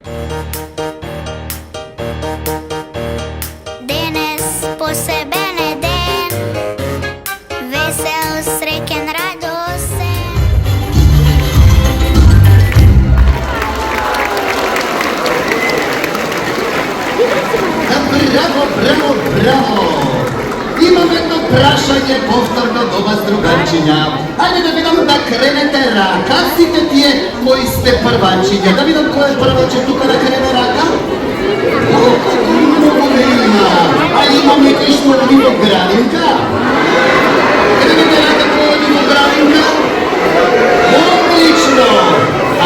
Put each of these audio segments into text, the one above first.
Денес посебен е ден, весел, среќен, радосен. Браво, браво, браво! Имам едно прашање повторно до вас, другарчиња. Ајде да видам да кренете рака, сите тие кои сте првачиња. Да видам кој е прваче тука да крене рака. Много не има. А има некој што оди во градинка? Кренете рака кој оди во градинка? Одлично!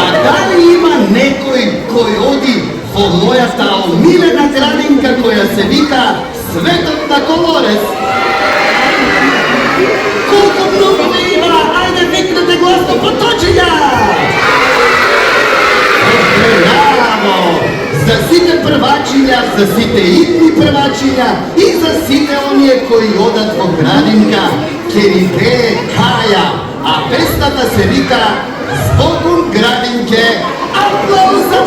А дали има некој кој оди во мојата омилена градинка која се вика Светот на Колорес? Колку многу не има? Ајде викнете гласно поточиња! Браво! За сите првачиња, за сите идни првачиња и за сите оние кои одат во градинка, ќе ви пее Каја, а песната се вика Збогум градинке. Аплауз за